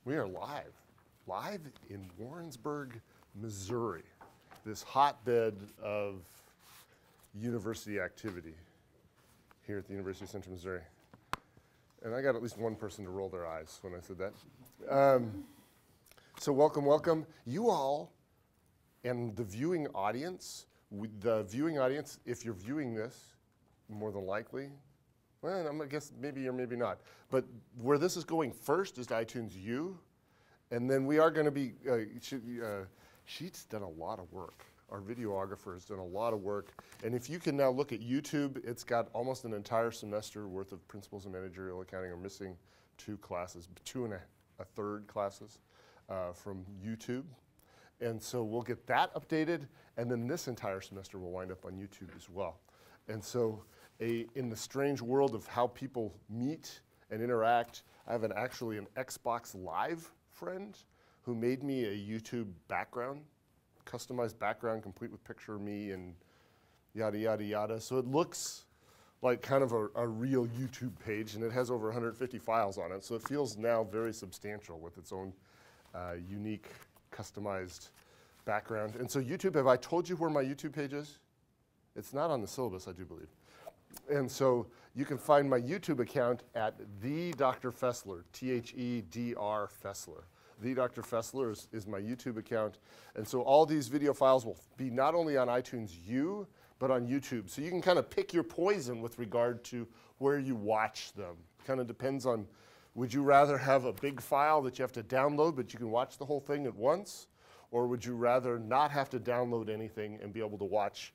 We are live in Warrensburg, Missouri, this hotbed of university activity here at the University of Central Missouri. And I got at least one person to roll their eyes when I said that. So welcome, welcome. You all and the viewing audience, if you're viewing this, more than likely, well, I guess maybe or maybe not. But where this is going first is to iTunes U. And then we are going to be, Sheet's done a lot of work. Our videographer has done a lot of work. And if you can now look at YouTube, it's got almost an entire semester worth of principles of managerial accounting. Are missing 2 classes, 2 and a third classes from YouTube. And so we'll get that updated. And then this entire semester will wind up on YouTube as well. And so in the strange world of how people meet and interact, I have actually an Xbox Live friend who made me a YouTube background, customized background complete with picture of me and yada, yada, yada. So it looks like kind of a real YouTube page, and it has over 150 files on it. So it feels now very substantial with its own unique customized background. And so YouTube, have I told you where my YouTube page is? It's not on the syllabus, I do believe. And so you can find my YouTube account at the Dr. Fessler, T-H-E-D-R Fessler. The Dr. Fessler is my YouTube account. And so all these video files will be not only on iTunes U, but on YouTube. So you can kind of pick your poison with regard to where you watch them. Kind of depends on, would you rather have a big file that you have to download, but you can watch the whole thing at once? Or would you rather not have to download anything and be able to watch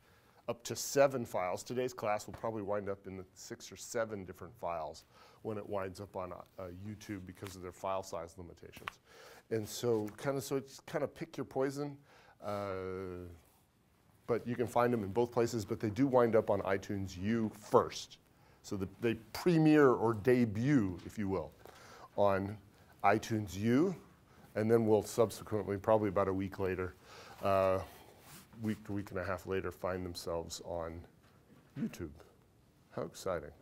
up to 7 files? Today's class will probably wind up in the 6 or 7 different files when it winds up on YouTube because of their file size limitations. And so it's kind of pick your poison, but you can find them in both places, but they do wind up on iTunes U first. So they premiere or debut, if you will, on iTunes U, and then we'll subsequently, probably about a week later, week to week and a half later, find themselves on YouTube. How exciting.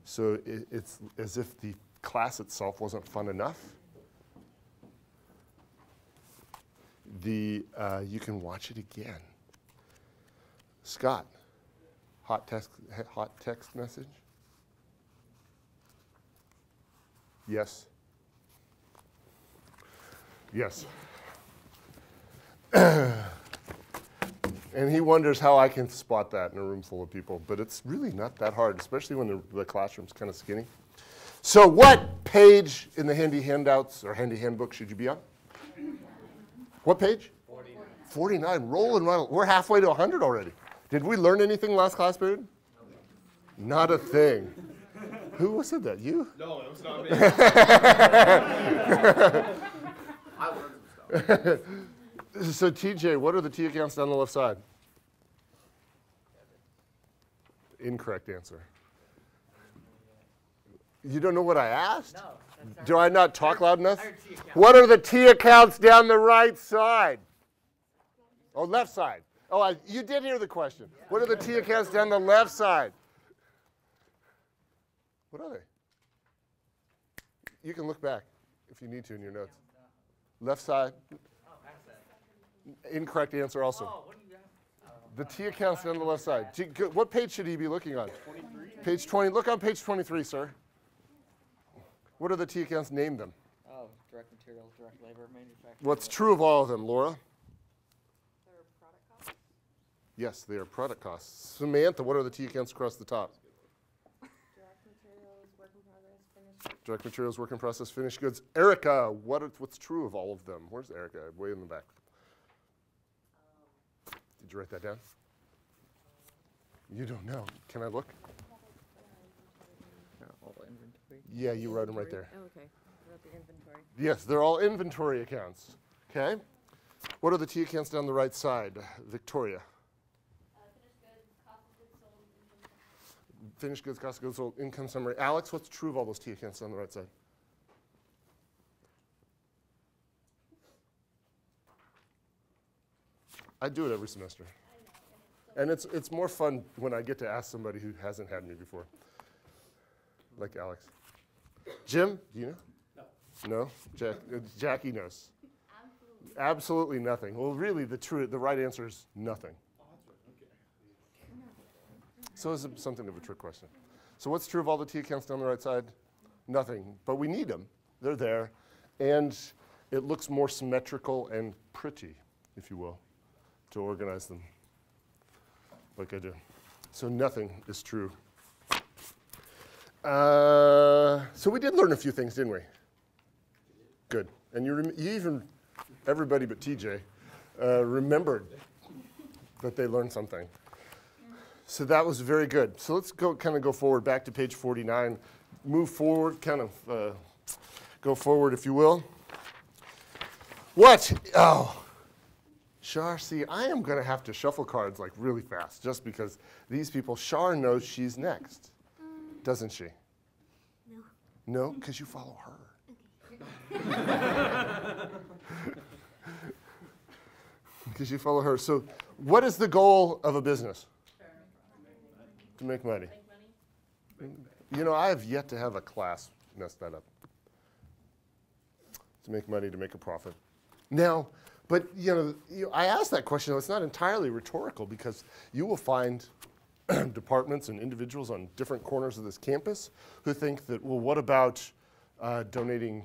So it's as if the class itself wasn't fun enough. You can watch it again. Scott, hot text message? Yes. Yes. And he wonders how I can spot that in a room full of people, but it's really not that hard, especially when the classroom's kind of skinny. So what page in the handy handouts or handy handbook should you be on? What page? 49. 49, rolling right. We're halfway to 100 already. Did we learn anything last class period? No. Not a thing. Who said that? You? No, it was not me. I learned some stuff. So TJ, what are the T accounts down the left side? Incorrect answer. You don't know what I asked? No. Do I not talk loud enough? What are the T accounts down the right side? Oh, left side. Oh, you did hear the question. Yeah. What are the T accounts down the left side? What are they? You can look back if you need to in your notes. Left side. Incorrect answer also. Oh, what do you got? The T accounts down the left side. What page should he be looking on? 23. Page 20. Look on page 23, sir. What are the T accounts? Name them. Oh, direct materials, direct labor, manufacturing. What's true of all of them, Laura? They're product costs? Yes, they are product costs. Samantha, what are the T accounts across the top? Direct materials, work in progress, finished goods. Direct materials, work in process, finished goods. Erica, what's true of all of them? Where's Erica? Way in the back. Did you write that down? You don't know. Can I look? All inventory. Yeah, you wrote them right there. Oh, okay. I wrote the inventory. Yes, they're all inventory accounts. Okay. What are the T accounts down the right side? Victoria. Finished goods, cost of goods sold, income summary. Alex, what's true of all those T accounts on the right side? I do it every semester. And it's more fun when I get to ask somebody who hasn't had me before, like Alex. Jim, do you know? No. No? Jackie knows. Absolutely nothing. Well, really, the right answer is nothing. So it's something of a trick question. So what's true of all the T accounts down the right side? Nothing. But we need them. They're there. And it looks more symmetrical and pretty, if you will, to organize them like I do. So nothing is true. So we did learn a few things, didn't we? Good. And you even, everybody but TJ, remembered that they learned something. So that was very good. So let's kind of go forward back to page 49. Move forward, kind of go forward, if you will. What? Oh, Shar, see, I am going to have to shuffle cards like really fast just because these people, Shar knows she's next, doesn't she? No. No, because you follow her. Because you follow her. So what is the goal of a business? To make money. You know, I have yet to have a class mess that up. To make money, to make a profit. Now, but I asked that question, though, it's not entirely rhetorical because you will find departments and individuals on different corners of this campus who think that, well, what about donating,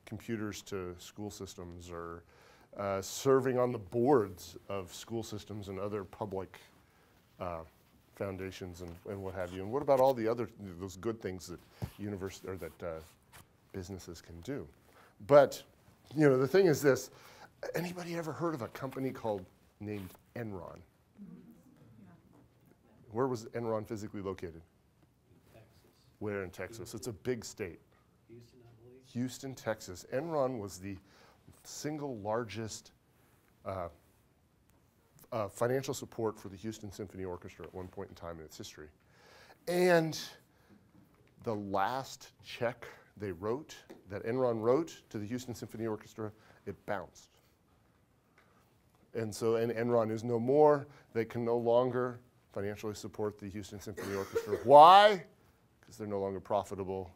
computers to school systems or serving on the boards of school systems and other public foundations and what have you. And what about all the other, those good things that businesses can do? But, the thing is this, anybody ever heard of a company named Enron? Where was Enron physically located? Texas. Where in Texas? It's a big state. Houston, I believe. Houston, Texas. Enron was the single largest financial support for the Houston Symphony Orchestra at one point in time in its history. And the last check they wrote, that Enron wrote to the Houston Symphony Orchestra, it bounced. And so, and Enron is no more. They can no longer financially support the Houston Symphony Orchestra. Why? Because they're no longer profitable,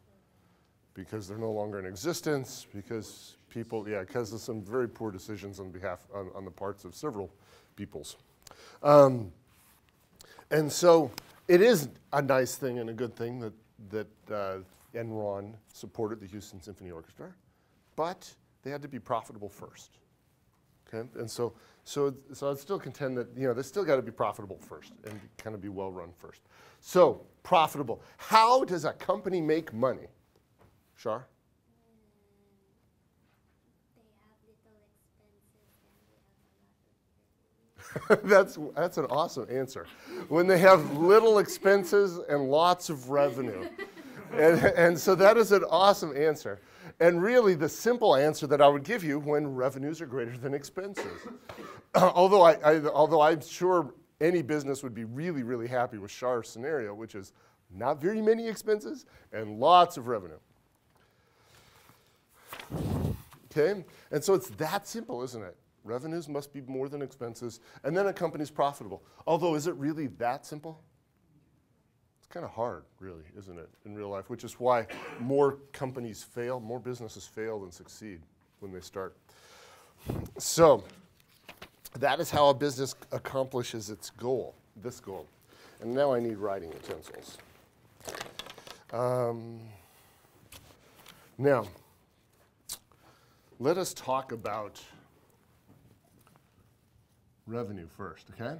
because they're no longer in existence, because because of some very poor decisions on the parts of several peoples. And so it is a nice thing and a good thing that Enron supported the Houston Symphony Orchestra, but they had to be profitable first. Okay, and so I'd still contend that they still got to be profitable first and kind of be well run first. So profitable. How does a company make money? Shar? That's an awesome answer. When they have little expenses and lots of revenue. And so that is an awesome answer. And really the simple answer that I would give you when revenues are greater than expenses. although I'm sure any business would be really, really happy with Shar's scenario, which is not very many expenses and lots of revenue. Okay? And so it's that simple, isn't it? Revenues must be more than expenses, and then a company's profitable. Although, is it really that simple? It's kind of hard, really, isn't it, in real life, which is why more companies fail, more businesses fail than succeed when they start. So that is how a business accomplishes its goal, this goal. And now I need writing utensils. Now, let us talk about revenue first, okay?